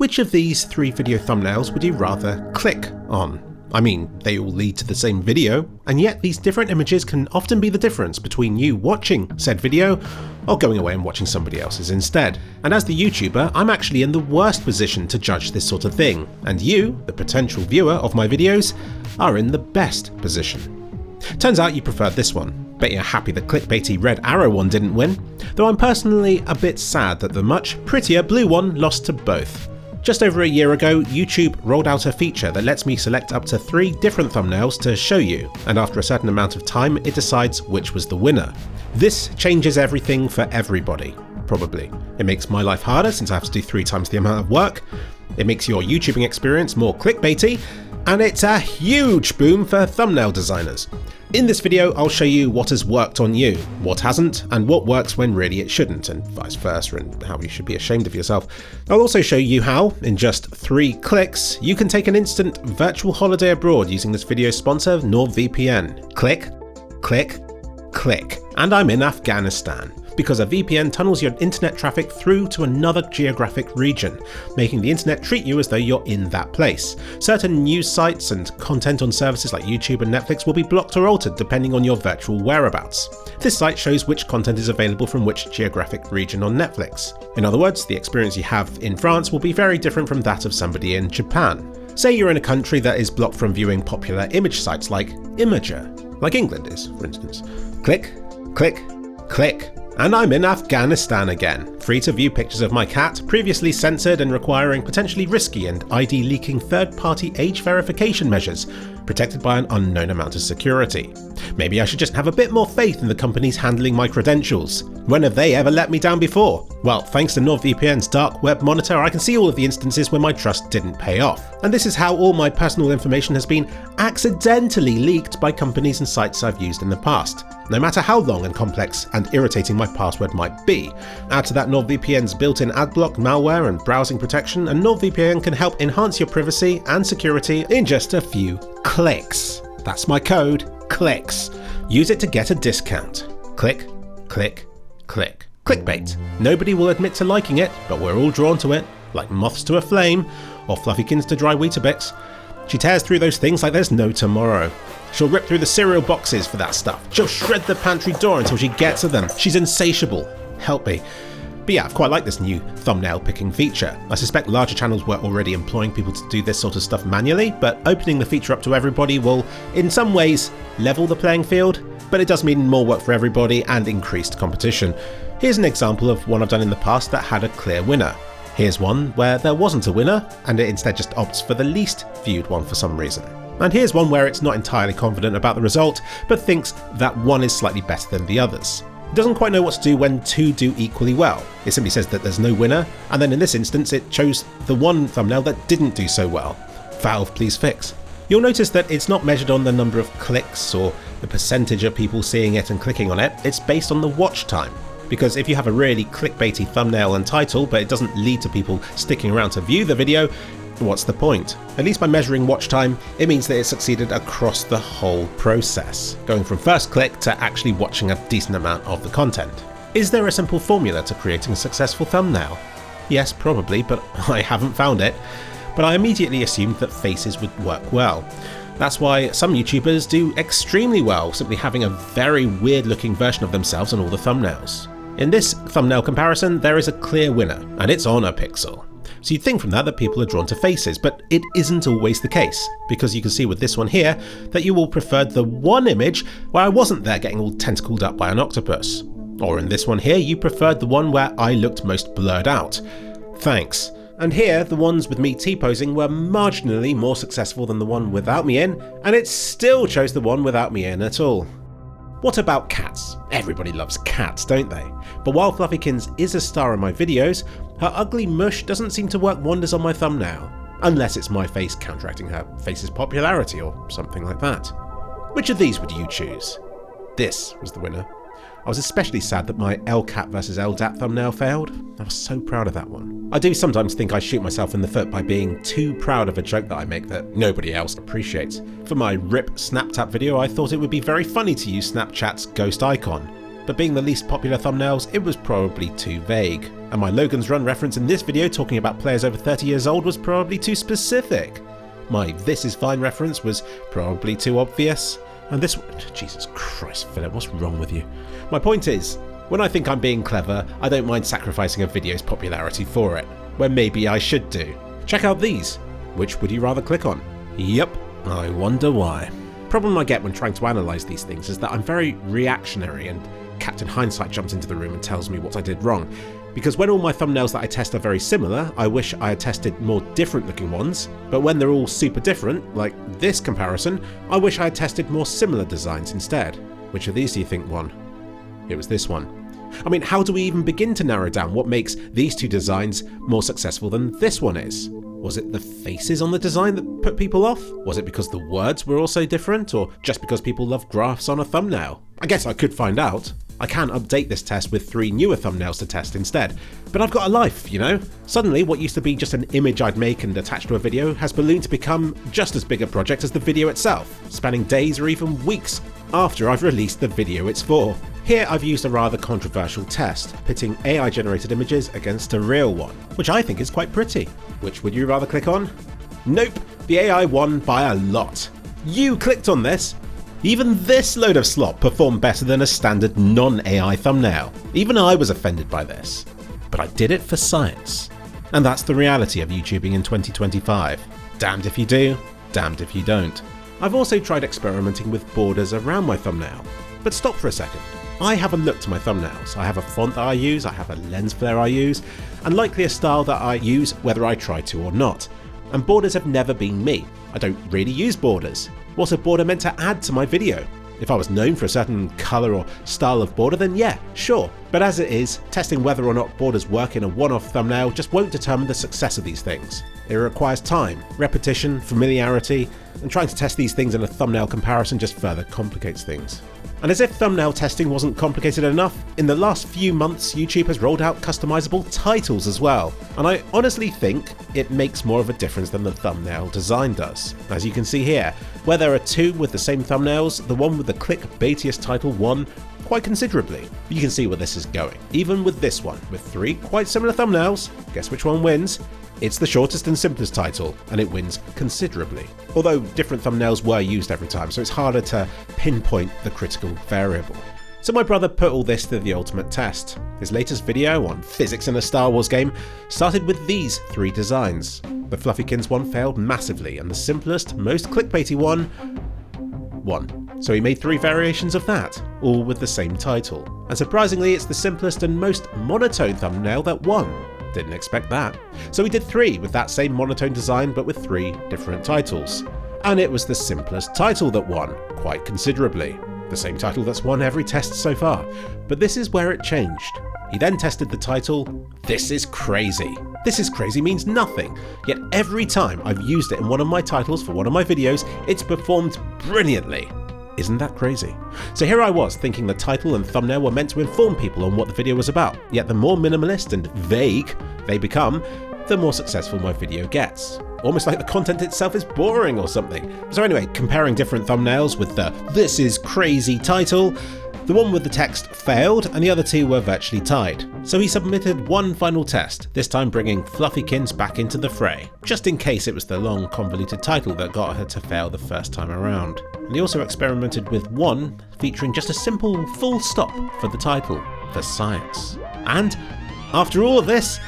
Which of these 3 video thumbnails would you rather click on? I mean, they all lead to the same video, and yet these different images can often be the difference between you watching said video or going away and watching somebody else's instead. And as the YouTuber, I'm actually in the worst position to judge this sort of thing, and you, the potential viewer of my videos, are in the best position. Turns out you preferred this one. Bet you're happy the clickbaity red arrow one didn't win, though I'm personally a bit sad that the much prettier blue one lost to both. Just over a year ago, YouTube rolled out a feature that lets me select up to 3 different thumbnails to show you, and after a certain amount of time it decides which was the winner. This changes everything for everybody, probably. It makes my life harder since I have to do 3 times the amount of work, it makes your YouTubing experience more clickbaity, and it's a huge boom for thumbnail designers. In this video, I'll show you what has worked on you, what hasn't, and what works when really it shouldn't, and vice versa, and how you should be ashamed of yourself. I'll also show you how, in just 3 clicks, you can take an instant virtual holiday abroad using this video's sponsor, NordVPN. Click, click, click. And I'm in Afghanistan, because a VPN tunnels your internet traffic through to another geographic region, making the internet treat you as though you're in that place. Certain news sites and content on services like YouTube and Netflix will be blocked or altered depending on your virtual whereabouts. This site shows which content is available from which geographic region on Netflix. In other words, the experience you have in France will be very different from that of somebody in Japan. Say you're in a country that is blocked from viewing popular image sites like Imager, like England is, for instance. Click, click, click. And I'm in Afghanistan again, free to view pictures of my cat, previously censored and requiring potentially risky and ID leaking third-party age verification measures, protected by an unknown amount of security. Maybe I should just have a bit more faith in the companies handling my credentials. When have they ever let me down before? Well, thanks to NordVPN's dark web monitor, I can see all of the instances where my trust didn't pay off. And this is how all my personal information has been accidentally leaked by companies and sites I've used in the past, no matter how long and complex and irritating my password might be. Add to that NordVPN's built-in adblock, malware and browsing protection, and NordVPN can help enhance your privacy and security in just a few clicks. That's my code, Kliks. Use it to get a discount. Click, click, click. Clickbait. Nobody will admit to liking it, but we're all drawn to it, like moths to a flame, or fluffykins to dry Weetabix. She tears through those things like there's no tomorrow. She'll rip through the cereal boxes for that stuff. She'll shred the pantry door until she gets to them. She's insatiable. Help me. But yeah, I've quite liked this new thumbnail picking feature. I suspect larger channels were already employing people to do this sort of stuff manually, but opening the feature up to everybody will, in some ways, level the playing field, but it does mean more work for everybody and increased competition. Here's an example of one I've done in the past that had a clear winner. Here's one where there wasn't a winner, and it instead just opts for the least viewed one for some reason. And here's one where it's not entirely confident about the result, but thinks that one is slightly better than the others. It doesn't quite know what to do when 2 do equally well. It simply says that there's no winner, and then in this instance it chose the one thumbnail that didn't do so well. Valve, please fix. You'll notice that it's not measured on the number of clicks or the percentage of people seeing it and clicking on it, it's based on the watch time. Because if you have a really clickbaity thumbnail and title, but it doesn't lead to people sticking around to view the video, what's the point? At least by measuring watch time, it means that it succeeded across the whole process, going from first click to actually watching a decent amount of the content. Is there a simple formula to creating a successful thumbnail? Yes, probably, but I haven't found it. But I immediately assumed that faces would work well. That's why some YouTubers do extremely well, simply having a very weird looking version of themselves on all the thumbnails. In this thumbnail comparison, there is a clear winner, and it's on a pixel. So you'd think from that people are drawn to faces, but it isn't always the case, because you can see with this one here that you all preferred the one image where I wasn't there getting all tentacled up by an octopus. Or in this one here, you preferred the one where I looked most blurred out. Thanks. And here, the ones with me T-posing were marginally more successful than the one without me in, and it still chose the one without me in at all. What about cats? Everybody loves cats, don't they? But while Fluffykins is a star in my videos, her ugly mush doesn't seem to work wonders on my thumbnail. Unless it's my face counteracting her face's popularity or something like that. Which of these would you choose? This was the winner. I was especially sad that my LCAT vs LDAT thumbnail failed. I was so proud of that one. I do sometimes think I shoot myself in the foot by being too proud of a joke that I make that nobody else appreciates. For my RIP SnapTap video, I thought it would be very funny to use Snapchat's ghost icon, but being the least popular thumbnails, it was probably too vague. And my Logan's Run reference in this video talking about players over 30 years old was probably too specific. My This Is Fine reference was probably too obvious. And this... Jesus Christ, Philip, what's wrong with you? My point is, when I think I'm being clever, I don't mind sacrificing a video's popularity for it, when maybe I should do. Check out these. Which would you rather click on? Yep, I wonder why. Problem I get when trying to analyse these things is that I'm very reactionary and Captain Hindsight jumps into the room and tells me what I did wrong. Because when all my thumbnails that I test are very similar, I wish I had tested more different looking ones, but when they're all super different, like this comparison, I wish I had tested more similar designs instead. Which of these do you think won? It was this one. I mean, how do we even begin to narrow down what makes these two designs more successful than this one is? Was it the faces on the design that put people off? Was it because the words were also different, or just because people love graphs on a thumbnail? I guess I could find out. I can update this test with 3 newer thumbnails to test instead. But I've got a life, you know? Suddenly what used to be just an image I'd make and attach to a video has ballooned to become just as big a project as the video itself, spanning days or even weeks after I've released the video it's for. Here I've used a rather controversial test, pitting AI generated images against a real one, which I think is quite pretty. Which would you rather click on? Nope, the AI won by a lot. You clicked on this. Even this load of slop performed better than a standard non-AI thumbnail. Even I was offended by this. But I did it for science. And that's the reality of YouTubing in 2025. Damned if you do, damned if you don't. I've also tried experimenting with borders around my thumbnail. But stop for a second. I have a look to my thumbnails. I have a font that I use, I have a lens flare I use, and likely a style that I use whether I try to or not. And borders have never been me. I don't really use borders. What's a border meant to add to my video? If I was known for a certain colour or style of border, then yeah, sure. But as it is, testing whether or not borders work in a one-off thumbnail just won't determine the success of these things. It requires time, repetition, familiarity, and trying to test these things in a thumbnail comparison just further complicates things. And as if thumbnail testing wasn't complicated enough, in the last few months YouTube has rolled out customizable titles as well, and I honestly think it makes more of a difference than the thumbnail design does. As you can see here, where there are 2 with the same thumbnails, the one with the clickbaitiest title won quite considerably. You can see where this is going. Even with this one, with 3 quite similar thumbnails, guess which one wins? It's the shortest and simplest title, and it wins considerably. Although different thumbnails were used every time, so it's harder to pinpoint the critical variable. So my brother put all this to the ultimate test. His latest video on physics in a Star Wars game started with these 3 designs. The Fluffykins one failed massively, and the simplest, most clickbaity one won. So he made 3 variations of that, all with the same title. And surprisingly, it's the simplest and most monotone thumbnail that won. Didn't expect that. So we did 3 with that same monotone design but with 3 different titles. And it was the simplest title that won, quite considerably. The same title that's won every test so far. But this is where it changed. He then tested the title, This Is Crazy. This Is Crazy means nothing, yet every time I've used it in one of my titles for one of my videos, it's performed brilliantly. Isn't that crazy? So here I was thinking the title and thumbnail were meant to inform people on what the video was about, yet the more minimalist and vague they become, the more successful my video gets. Almost like the content itself is boring or something. So anyway, comparing different thumbnails with the This Is Crazy title, the one with the text failed and the other 2 were virtually tied. So he submitted one final test, this time bringing Fluffykins back into the fray, just in case it was the long convoluted title that got her to fail the first time around. And he also experimented with one featuring just a simple full stop for the title, for science. And after all of this,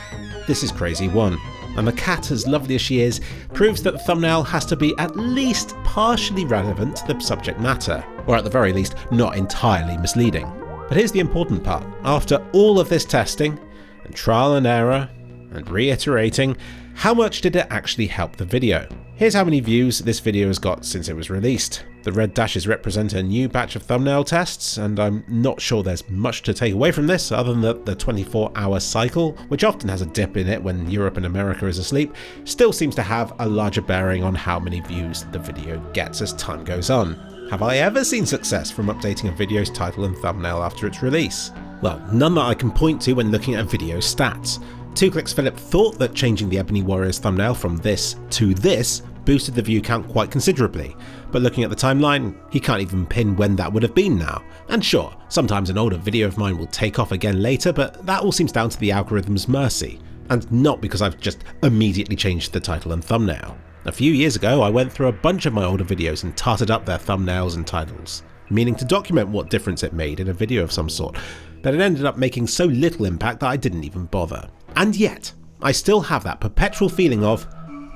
This Is Crazy won. And the cat, as lovely as she is, proves that the thumbnail has to be at least partially relevant to the subject matter, or at the very least not entirely misleading. But here's the important part. After all of this testing, and trial and error, and reiterating, how much did it actually help the video? Here's how many views this video has got since it was released. The red dashes represent a new batch of thumbnail tests, and I'm not sure there's much to take away from this other than that the 24-hour cycle, which often has a dip in it when Europe and America is asleep, still seems to have a larger bearing on how many views the video gets as time goes on. Have I ever seen success from updating a video's title and thumbnail after its release? Well, none that I can point to when looking at a video's stats. 2Kliks Philip thought that changing the Ebony Warriors thumbnail from this to this boosted the view count quite considerably, but looking at the timeline, he can't even pin when that would have been now. And sure, sometimes an older video of mine will take off again later, but that all seems down to the algorithm's mercy, and not because I've just immediately changed the title and thumbnail. A few years ago, I went through a bunch of my older videos and tarted up their thumbnails and titles, meaning to document what difference it made in a video of some sort, but it ended up making so little impact that I didn't even bother. And yet, I still have that perpetual feeling of,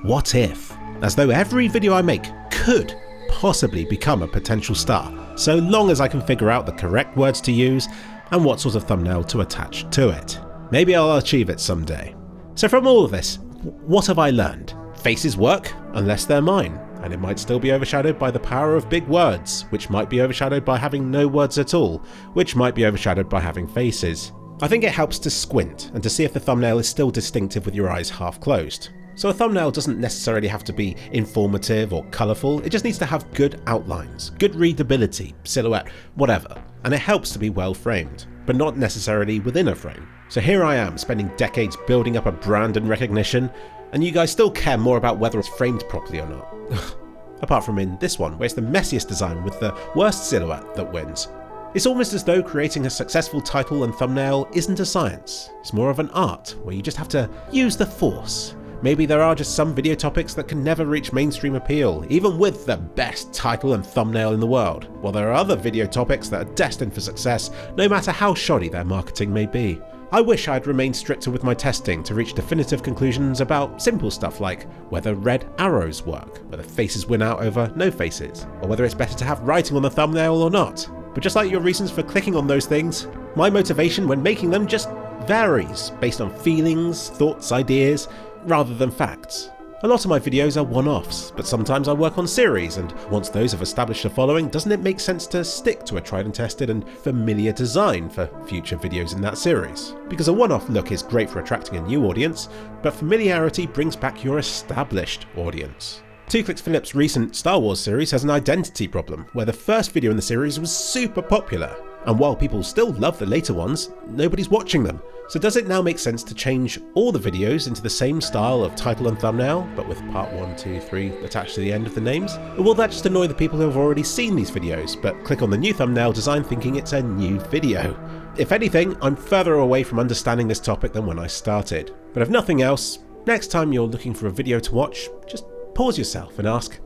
what if? As though every video I make could possibly become a potential star, so long as I can figure out the correct words to use and what sort of thumbnail to attach to it. Maybe I'll achieve it someday. So from all of this, what have I learned? Faces work, unless they're mine, and it might still be overshadowed by the power of big words, which might be overshadowed by having no words at all, which might be overshadowed by having faces. I think it helps to squint and to see if the thumbnail is still distinctive with your eyes half closed. So a thumbnail doesn't necessarily have to be informative or colourful, it just needs to have good outlines, good readability, silhouette, whatever, and it helps to be well framed, but not necessarily within a frame. So here I am spending decades building up a brand and recognition, and you guys still care more about whether it's framed properly or not. Apart from in this one, where it's the messiest design with the worst silhouette that wins. It's almost as though creating a successful title and thumbnail isn't a science, it's more of an art, where you just have to use the force. Maybe there are just some video topics that can never reach mainstream appeal, even with the best title and thumbnail in the world, while there are other video topics that are destined for success, no matter how shoddy their marketing may be. I wish I'd remained stricter with my testing to reach definitive conclusions about simple stuff like whether red arrows work, whether faces win out over no faces, or whether it's better to have writing on the thumbnail or not. But just like your reasons for clicking on those things, my motivation when making them just varies based on feelings, thoughts, ideas, rather than facts. A lot of my videos are one-offs, but sometimes I work on series, and once those have established a following, doesn't it make sense to stick to a tried and tested and familiar design for future videos in that series? Because a one-off look is great for attracting a new audience, but familiarity brings back your established audience. 2Kliks Philip's recent Star Wars series has an identity problem, where the first video in the series was super popular, and while people still love the later ones, nobody's watching them. So does it now make sense to change all the videos into the same style of title and thumbnail, but with part 1, 2, 3 attached to the end of the names? Or will that just annoy the people who have already seen these videos, but click on the new thumbnail design thinking it's a new video? If anything, I'm further away from understanding this topic than when I started. But if nothing else, next time you're looking for a video to watch, just pause yourself and ask,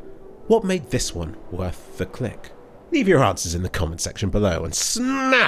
what made this one worth the click? Leave your answers in the comment section below and smash